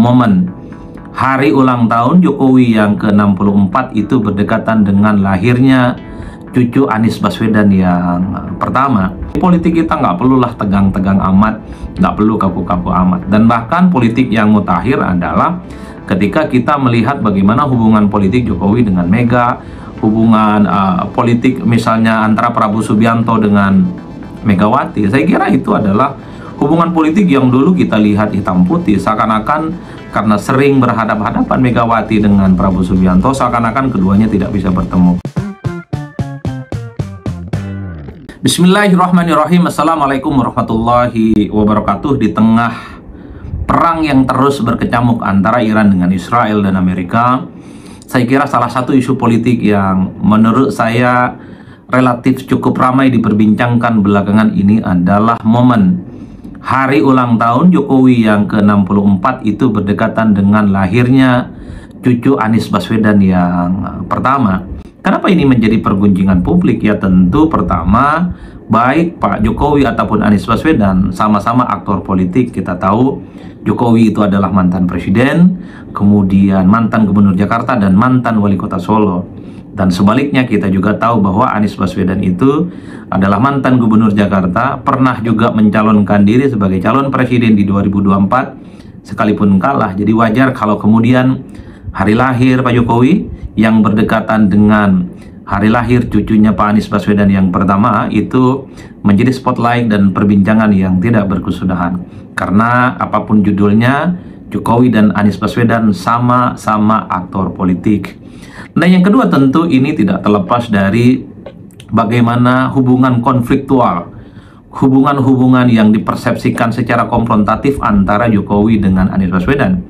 momen hari ulang tahun Jokowi yang ke-64 itu berdekatan dengan lahirnya cucu Anies Baswedan yang pertama. Politik kita nggak perlulah tegang-tegang amat, nggak perlu kaku-kaku amat. Dan bahkan politik yang mutakhir adalah ketika kita melihat bagaimana hubungan politik Jokowi dengan Mega, hubungan politik misalnya antara Prabowo Subianto dengan Megawati. Saya kira itu adalah hubungan politik yang dulu kita lihat hitam putih, seakan-akan karena sering berhadapan-hadapan Megawati dengan Prabowo Subianto, seakan-akan keduanya tidak bisa bertemu. Bismillahirrahmanirrahim. Assalamualaikum warahmatullahi wabarakatuh. Di tengah perang yang terus berkecamuk antara Iran dengan Israel dan Amerika, saya kira salah satu isu politik yang menurut saya relatif cukup ramai diperbincangkan belakangan ini adalah momen hari ulang tahun Jokowi yang ke-64 itu berdekatan dengan lahirnya cucu Anies Baswedan yang pertama. Kenapa ini menjadi pergunjingan publik? Ya tentu pertama, baik Pak Jokowi ataupun Anies Baswedan sama-sama aktor politik. Kita tahu Jokowi itu adalah mantan presiden, kemudian mantan gubernur Jakarta dan mantan wali kota Solo. Dan sebaliknya kita juga tahu bahwa Anies Baswedan itu adalah mantan gubernur Jakarta, pernah juga mencalonkan diri sebagai calon presiden di 2024 sekalipun kalah. Jadi wajar kalau kemudian hari lahir Pak Jokowi yang berdekatan dengan hari lahir cucunya Pak Anies Baswedan yang pertama itu menjadi spotlight dan perbincangan yang tidak berkesudahan. Karena apapun judulnya, Jokowi dan Anies Baswedan sama-sama aktor politik. Nah, yang kedua tentu ini tidak terlepas dari bagaimana hubungan konfliktual, hubungan-hubungan yang dipersepsikan secara konfrontatif antara Jokowi dengan Anies Baswedan.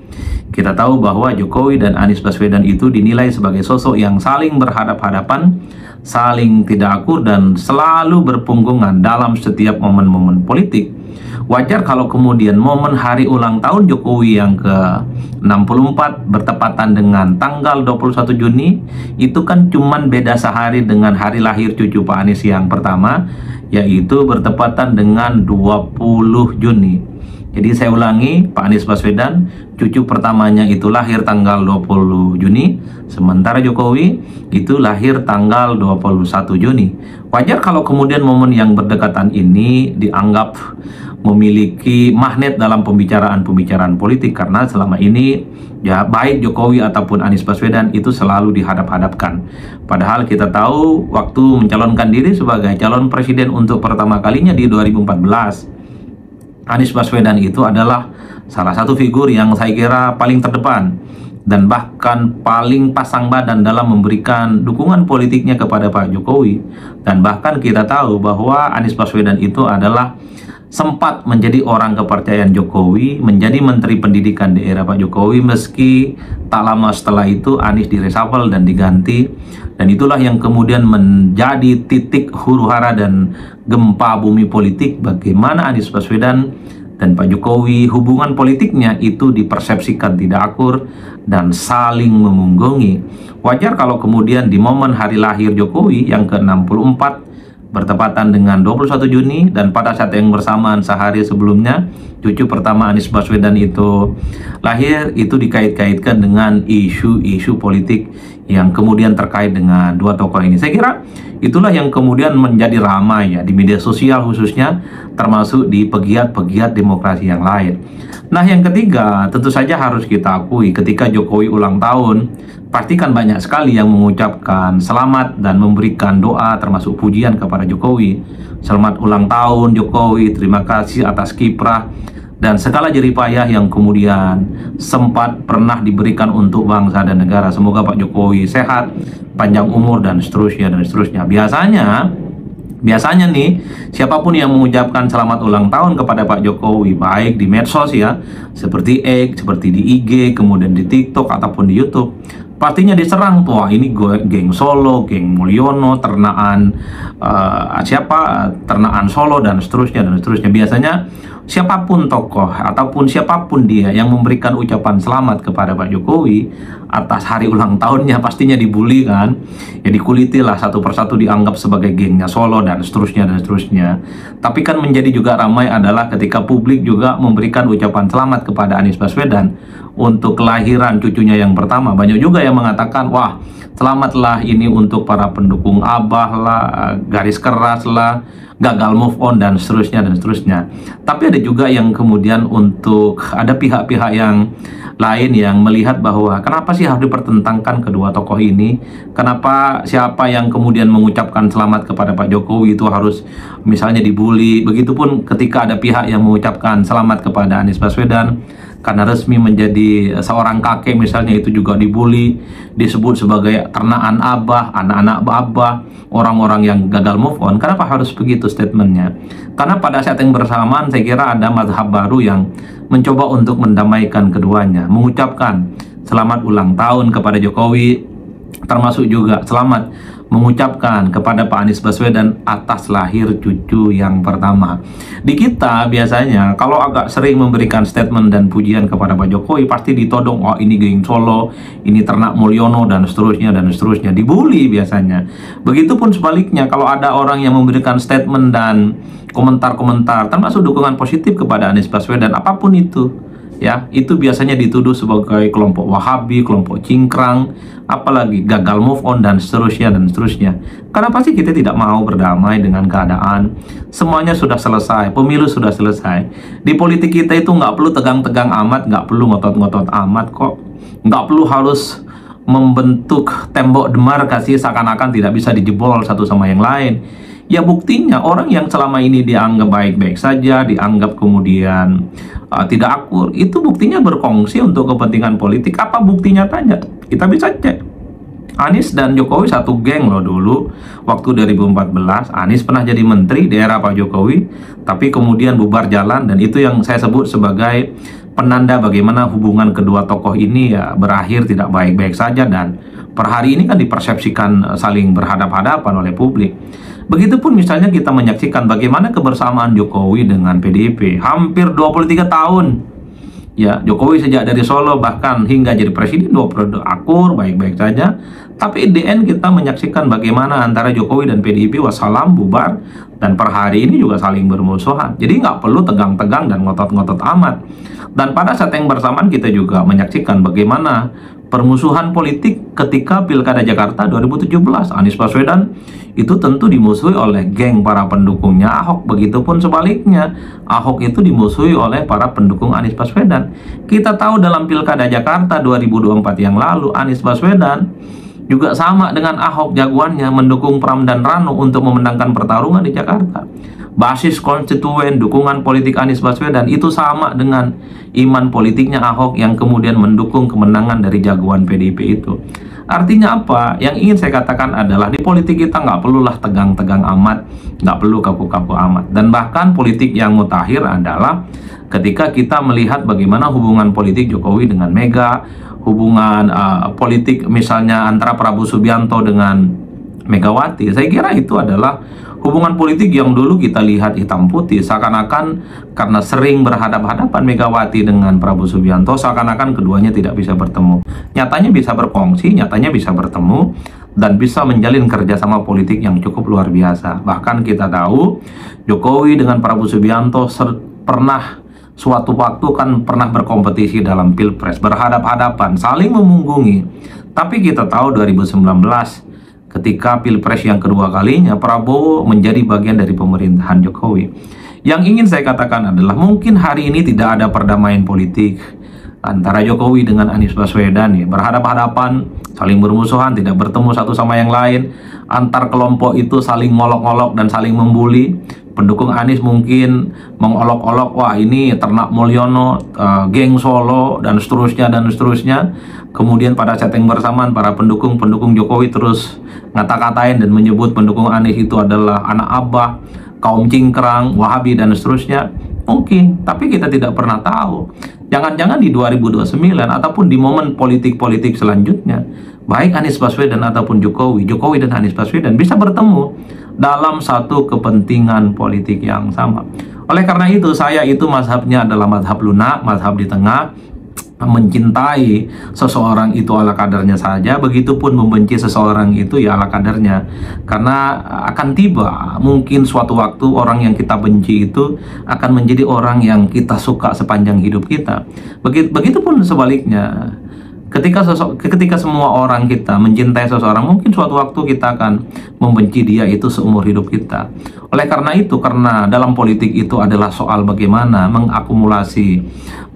Kita tahu bahwa Jokowi dan Anies Baswedan itu dinilai sebagai sosok yang saling berhadap-hadapan, saling tidak akur dan selalu berpunggungan dalam setiap momen-momen politik. Wajar kalau kemudian momen hari ulang tahun Jokowi yang ke-64 bertepatan dengan tanggal 21 Juni itu kan cuman beda sehari dengan hari lahir cucu Pak Anies yang pertama, yaitu bertepatan dengan 20 Juni. Jadi saya ulangi, Pak Anies Baswedan cucu pertamanya itu lahir tanggal 20 Juni, sementara Jokowi itu lahir tanggal 21 Juni. Wajar kalau kemudian momen yang berdekatan ini dianggap memiliki magnet dalam pembicaraan politik, karena selama ini ya baik Jokowi ataupun Anies Baswedan itu selalu dihadap-hadapkan. Padahal kita tahu waktu mencalonkan diri sebagai calon presiden untuk pertama kalinya di 2014, Anies Baswedan itu adalah salah satu figur yang saya kira paling terdepan dan bahkan paling pasang badan dalam memberikan dukungan politiknya kepada Pak Jokowi. Dan bahkan kita tahu bahwa Anies Baswedan itu adalah sempat menjadi orang kepercayaan Jokowi, menjadi Menteri Pendidikan di era Pak Jokowi, meski tak lama setelah itu Anies direshuffle dan diganti. Dan itulah yang kemudian menjadi titik huru-hara dan gempa bumi politik, bagaimana Anies Baswedan dan Pak Jokowi hubungan politiknya itu dipersepsikan tidak akur dan saling memunggungi. Wajar kalau kemudian di momen hari lahir Jokowi yang ke-64 bertepatan dengan 21 Juni dan pada saat yang bersamaan sehari sebelumnya cucu pertama Anies Baswedan itu lahir, itu dikait-kaitkan dengan isu-isu politik yang kemudian terkait dengan dua tokoh ini. Saya kira itulah yang kemudian menjadi ramai ya di media sosial khususnya, termasuk di pegiat-pegiat demokrasi yang lain. Nah, yang ketiga tentu saja harus kita akui ketika Jokowi ulang tahun, pastikan banyak sekali yang mengucapkan selamat dan memberikan doa termasuk pujian kepada Jokowi. Selamat ulang tahun Jokowi, terima kasih atas kiprah dan segala jeripayah yang kemudian sempat pernah diberikan untuk bangsa dan negara. Semoga Pak Jokowi sehat, panjang umur dan seterusnya dan seterusnya. Biasanya nih, siapapun yang mengucapkan selamat ulang tahun kepada Pak Jokowi, baik di medsos ya, seperti X, seperti di IG, kemudian di TikTok ataupun di YouTube, pastinya diserang tuh, ini geng Solo, geng Mulyono, ternaan ternaan Solo dan seterusnya dan seterusnya. Biasanya siapapun tokoh ataupun siapapun dia yang memberikan ucapan selamat kepada Pak Jokowi atas hari ulang tahunnya pastinya dibully kan, ya dikuliti lah satu persatu, dianggap sebagai gengnya Solo dan seterusnya dan seterusnya. Tapi kan menjadi juga ramai adalah ketika publik juga memberikan ucapan selamat kepada Anies Baswedan. untuk kelahiran cucunya yang pertama. Banyak juga yang mengatakan, wah, selamatlah ini untuk para pendukung Abah lah, garis keras lah, gagal move on, dan seterusnya dan seterusnya. Tapi ada juga yang kemudian ada pihak-pihak yang lain yang melihat bahwa kenapa sih harus dipertentangkan kedua tokoh ini? Kenapa siapa yang kemudian mengucapkan selamat kepada Pak Jokowi itu harus misalnya dibully? Begitupun ketika ada pihak yang mengucapkan selamat kepada Anies Baswedan karena resmi menjadi seorang kakek misalnya, itu juga dibully, disebut sebagai ternaan Abah, anak-anak Abah, orang-orang yang gagal move on. Kenapa harus begitu statementnya? Karena pada saat yang bersamaan saya kira ada mazhab baru yang mencoba untuk mendamaikan keduanya, mengucapkan selamat ulang tahun kepada Jokowi, termasuk juga selamat mengucapkan kepada Pak Anies Baswedan atas lahir cucu yang pertama. Di kita biasanya kalau agak sering memberikan statement dan pujian kepada Pak Jokowi, pasti ditodong, oh ini geng Solo, ini ternak Mulyono, dan seterusnya, dibully biasanya. Begitupun sebaliknya, kalau ada orang yang memberikan statement dan komentar-komentar termasuk dukungan positif kepada Anies Baswedan, apapun itu, ya, itu biasanya dituduh sebagai kelompok Wahabi, kelompok cingkrang, apalagi gagal move on, dan seterusnya dan seterusnya. Kenapa sih kita tidak mau berdamai dengan keadaan? Semuanya sudah selesai, pemilu sudah selesai. Di politik kita itu nggak perlu tegang-tegang amat, nggak perlu ngotot-ngotot amat kok, nggak perlu harus membentuk tembok demarkasi seakan-akan tidak bisa dijebol satu sama yang lain. Ya buktinya orang yang selama ini dianggap baik-baik saja, dianggap kemudian tidak akur, itu buktinya berkongsi untuk kepentingan politik. Apa buktinya tanya? Kita bisa cek. Anies dan Jokowi satu geng loh dulu. Waktu 2014, Anies pernah jadi menteri di era Pak Jokowi, tapi kemudian bubar jalan, dan itu yang saya sebut sebagai penanda bagaimana hubungan kedua tokoh ini ya berakhir tidak baik-baik saja, dan per hari ini kan dipersepsikan saling berhadap-hadapan oleh publik. Begitupun misalnya kita menyaksikan bagaimana kebersamaan Jokowi dengan PDIP hampir 23 tahun. Ya, Jokowi sejak dari Solo bahkan hingga jadi presiden 2 periode akur, baik-baik saja. Tapi di end kita menyaksikan bagaimana antara Jokowi dan PDIP wassalam, bubar, dan per hari ini juga saling bermusuhan. Jadi nggak perlu tegang-tegang dan ngotot-ngotot amat. Dan pada saat yang bersamaan kita juga menyaksikan bagaimana permusuhan politik ketika Pilkada Jakarta 2017. Anies Baswedan itu tentu dimusuhi oleh geng para pendukungnya Ahok. Begitupun sebaliknya, Ahok itu dimusuhi oleh para pendukung Anies Baswedan. Kita tahu dalam Pilkada Jakarta 2024 yang lalu, Anies Baswedan juga sama dengan Ahok jagoannya mendukung Pram dan Rano untuk memenangkan pertarungan di Jakarta. Basis konstituen dukungan politik Anies Baswedan itu sama dengan iman politiknya Ahok yang kemudian mendukung kemenangan dari jagoan PDIP itu. Artinya apa? Yang ingin saya katakan adalah di politik kita nggak perlulah tegang-tegang amat, nggak perlu kaku-kaku amat. Dan bahkan politik yang mutakhir adalah ketika kita melihat bagaimana hubungan politik Jokowi dengan Mega, hubungan politik misalnya antara Prabowo Subianto dengan Megawati. Saya kira itu adalah hubungan politik yang dulu kita lihat hitam putih, seakan-akan karena sering berhadap-hadapan Megawati dengan Prabowo Subianto, seakan-akan keduanya tidak bisa bertemu. Nyatanya bisa berkongsi, nyatanya bisa bertemu, dan bisa menjalin kerjasama politik yang cukup luar biasa. Bahkan kita tahu Jokowi dengan Prabowo Subianto pernah suatu waktu kan pernah berkompetisi dalam Pilpres, berhadap-hadapan, saling memunggungi. Tapi kita tahu 2019 ketika Pilpres yang kedua kalinya, Prabowo menjadi bagian dari pemerintahan Jokowi. Yang ingin saya katakan adalah mungkin hari ini tidak ada perdamaian politik antara Jokowi dengan Anies Baswedan, ya, berhadap-hadapan, saling bermusuhan, tidak bertemu satu sama yang lain. Antar kelompok itu saling ngolok-ngolok dan saling membuli. Pendukung Anies mungkin mengolok-olok, wah ini ternak Mulyono, geng Solo, dan seterusnya. Kemudian pada saat yang bersamaan para pendukung Jokowi terus ngata-katain dan menyebut pendukung Anies itu adalah anak Abah, kaum cingkrang, Wahabi, dan seterusnya. Mungkin, tapi kita tidak pernah tahu. Jangan-jangan di 2029 ataupun di momen politik-politik selanjutnya, baik Anies Baswedan ataupun Jokowi dan Anies Baswedan bisa bertemu dalam satu kepentingan politik yang sama. Oleh karena itu, saya itu mazhabnya adalah mazhab lunak, mazhab di tengah. mencintai seseorang itu ala kadarnya saja, begitupun membenci seseorang itu ya ala kadarnya. Karena akan tiba mungkin suatu waktu orang yang kita benci itu akan menjadi orang yang kita suka sepanjang hidup kita. Begitupun sebaliknya. Ketika semua orang kita mencintai seseorang, mungkin suatu waktu kita akan membenci dia itu seumur hidup kita. Oleh karena itu, karena dalam politik itu adalah soal bagaimana mengakumulasi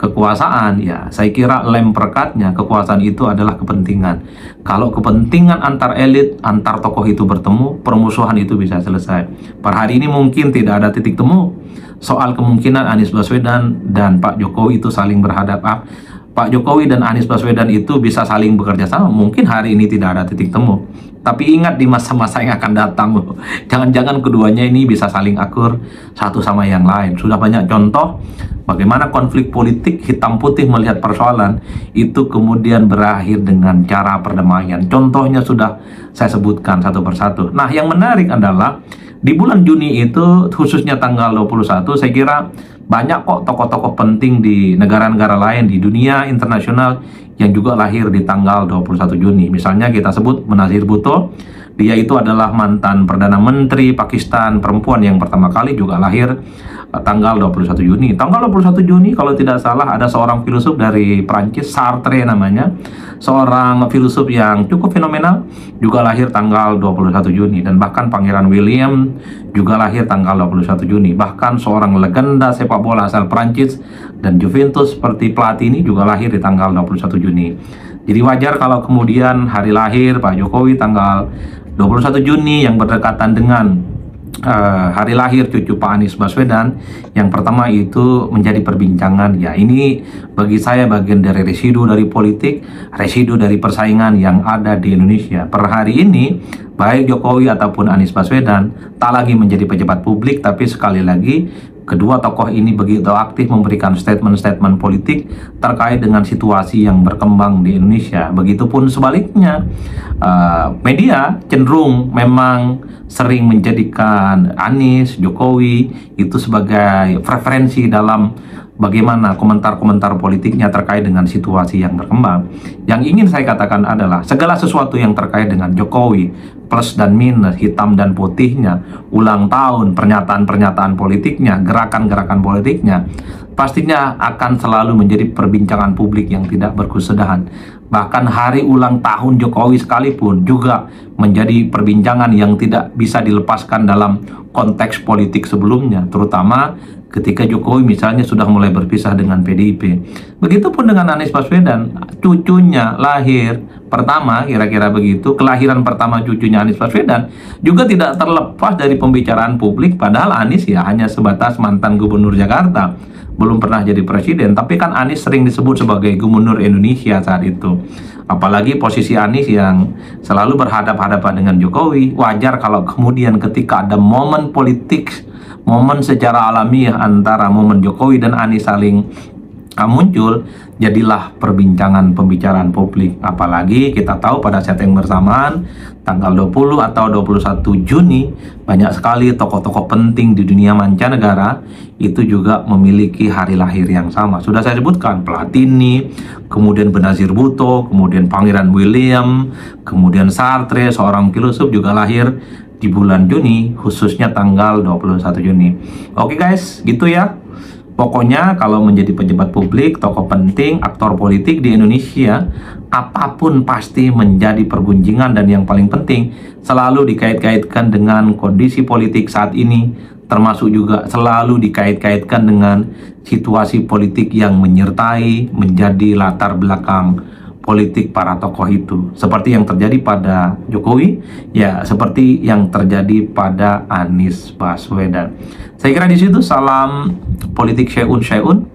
kekuasaan, ya saya kira lem perekatnya kekuasaan itu adalah kepentingan. Kalau kepentingan antar elit, antar tokoh itu bertemu, permusuhan itu bisa selesai. Per hari ini mungkin tidak ada titik temu soal kemungkinan Anies Baswedan dan Pak Jokowi itu saling berhadapan. Pak Jokowi dan Anies Baswedan itu bisa saling bekerja sama. Mungkin hari ini tidak ada titik temu, tapi ingat di masa-masa yang akan datang loh, jangan-jangan keduanya ini bisa saling akur satu sama yang lain. Sudah banyak contoh bagaimana konflik politik hitam putih melihat persoalan itu kemudian berakhir dengan cara perdamaian. Contohnya sudah saya sebutkan satu persatu. Nah, yang menarik adalah di bulan Juni itu, khususnya tanggal 21, saya kira banyak kok tokoh-tokoh penting di negara-negara lain di dunia internasional yang juga lahir di tanggal 21 Juni. Misalnya kita sebut Benazir Bhutto, dia itu adalah mantan Perdana Menteri Pakistan perempuan yang pertama kali juga lahir tanggal 21 Juni. Tanggal 21 Juni kalau tidak salah ada seorang filosof dari Prancis, Sartre namanya, seorang filosof yang cukup fenomenal, juga lahir tanggal 21 Juni. Dan bahkan Pangeran William juga lahir tanggal 21 Juni. Bahkan seorang legenda sepak bola asal Prancis dan Juventus seperti Platini juga lahir di tanggal 21 Juni. Jadi wajar kalau kemudian hari lahir Pak Jokowi tanggal 21 Juni yang berdekatan dengan hari lahir cucu Pak Anies Baswedan yang pertama itu menjadi perbincangan. Ya, ini bagi saya bagian dari residu dari politik, residu dari persaingan yang ada di Indonesia. Per hari ini baik Jokowi ataupun Anies Baswedan tak lagi menjadi pejabat publik, tapi sekali lagi kedua tokoh ini begitu aktif memberikan statement-statement politik terkait dengan situasi yang berkembang di Indonesia. Begitupun sebaliknya, media cenderung memang sering menjadikan Anies, Jokowi itu sebagai preferensi dalam bagaimana komentar-komentar politiknya terkait dengan situasi yang berkembang. Yang ingin saya katakan adalah segala sesuatu yang terkait dengan Jokowi, plus dan minus, hitam dan putihnya, ulang tahun, pernyataan-pernyataan politiknya, gerakan-gerakan politiknya, pastinya akan selalu menjadi perbincangan publik yang tidak berkesudahan. Bahkan hari ulang tahun Jokowi sekalipun juga menjadi perbincangan yang tidak bisa dilepaskan dalam konteks politik sebelumnya, terutama ketika Jokowi misalnya sudah mulai berpisah dengan PDIP. Begitupun dengan Anies Baswedan, cucunya lahir pertama, kira-kira begitu, kelahiran pertama cucunya Anies Baswedan juga tidak terlepas dari pembicaraan publik, padahal Anies ya hanya sebatas mantan gubernur Jakarta, belum pernah jadi presiden, tapi kan Anies sering disebut sebagai gubernur Indonesia saat itu. Apalagi posisi Anies yang selalu berhadapan-hadapan dengan Jokowi, wajar kalau kemudian ketika ada momen politik, momen secara alamiah antara momen Jokowi dan Anies saling muncul, jadilah perbincangan pembicaraan publik. Apalagi kita tahu pada saat yang bersamaan tanggal 20 atau 21 Juni banyak sekali tokoh-tokoh penting di dunia mancanegara itu juga memiliki hari lahir yang sama. Sudah saya sebutkan Platini, kemudian Benazir Bhutto, kemudian Pangeran William, kemudian Sartre, seorang filosof juga lahir di bulan Juni, khususnya tanggal 21 Juni. Oke guys, gitu ya. Pokoknya kalau menjadi pejabat publik, tokoh penting, aktor politik di Indonesia, apapun pasti menjadi pergunjingan, dan yang paling penting selalu dikait-kaitkan dengan kondisi politik saat ini, termasuk juga selalu dikait-kaitkan dengan situasi politik yang menyertai menjadi latar belakang politik para tokoh itu, seperti yang terjadi pada Jokowi, ya seperti yang terjadi pada Anies Baswedan. Saya kira di situ salam politik syai'un,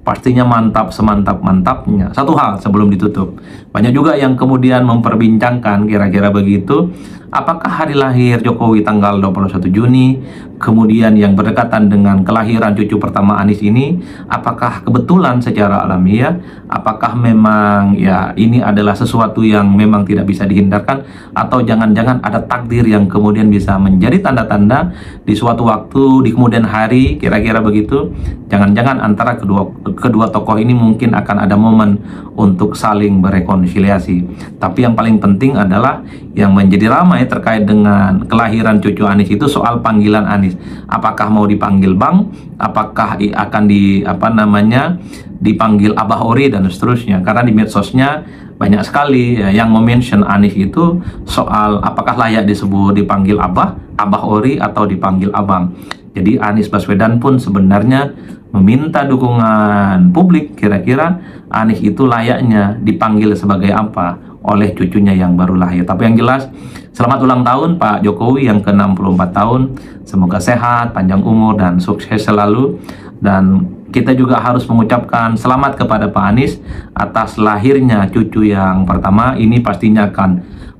pastinya mantap semantap-mantapnya. Satu hal sebelum ditutup, banyak juga yang kemudian memperbincangkan kira-kira begitu, apakah hari lahir Jokowi tanggal 21 Juni kemudian yang berdekatan dengan kelahiran cucu pertama Anies ini, apakah kebetulan secara alamiah, apakah memang ya ini adalah sesuatu yang memang tidak bisa dihindarkan, atau jangan-jangan ada takdir yang kemudian bisa menjadi tanda-tanda di suatu waktu, di kemudian hari, kira-kira begitu. Jangan-jangan antara kedua tokoh ini mungkin akan ada momen untuk saling berrekonsiliasi. Tapi yang paling penting adalah yang menjadi ramai terkait dengan kelahiran cucu Anies itu soal panggilan Anies. Apakah mau dipanggil Bang, apakah akan dipanggil Abah Ori dan seterusnya. Karena di medsosnya banyak sekali ya, yang mention Anies itu soal apakah layak disebut dipanggil Abah Ori atau dipanggil Abang. Jadi Anies Baswedan pun sebenarnya meminta dukungan publik, kira-kira Anies itu layaknya dipanggil sebagai apa oleh cucunya yang baru lahir. Tapi yang jelas, selamat ulang tahun Pak Jokowi yang ke-64 tahun. Semoga sehat, panjang umur, dan sukses selalu. Dan kita juga harus mengucapkan selamat kepada Pak Anies atas lahirnya cucu yang pertama. Ini pastinya akan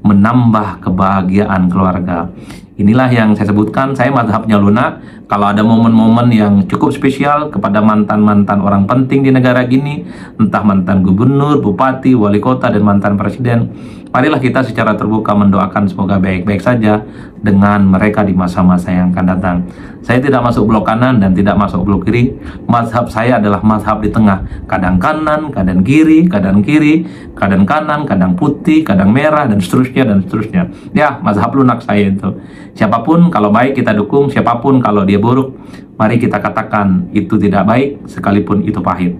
menambah kebahagiaan keluarga. Inilah yang saya sebutkan, saya mazhabnya lunak. Kalau ada momen-momen yang cukup spesial kepada mantan-mantan orang penting di negara gini, entah mantan gubernur, bupati, wali kota, dan mantan presiden, marilah kita secara terbuka mendoakan semoga baik-baik saja dengan mereka di masa-masa yang akan datang. Saya tidak masuk blok kanan dan tidak masuk blok kiri. Mazhab saya adalah mazhab di tengah. Kadang kanan, kadang kiri, kadang kanan, kadang putih, kadang merah, dan seterusnya, dan seterusnya. Ya, mazhab lunak saya itu. Siapapun kalau baik kita dukung, siapapun kalau dia buruk, mari kita katakan itu tidak baik, sekalipun itu pahit.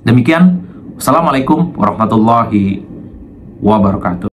Demikian, Assalamualaikum warahmatullahi wabarakatuh.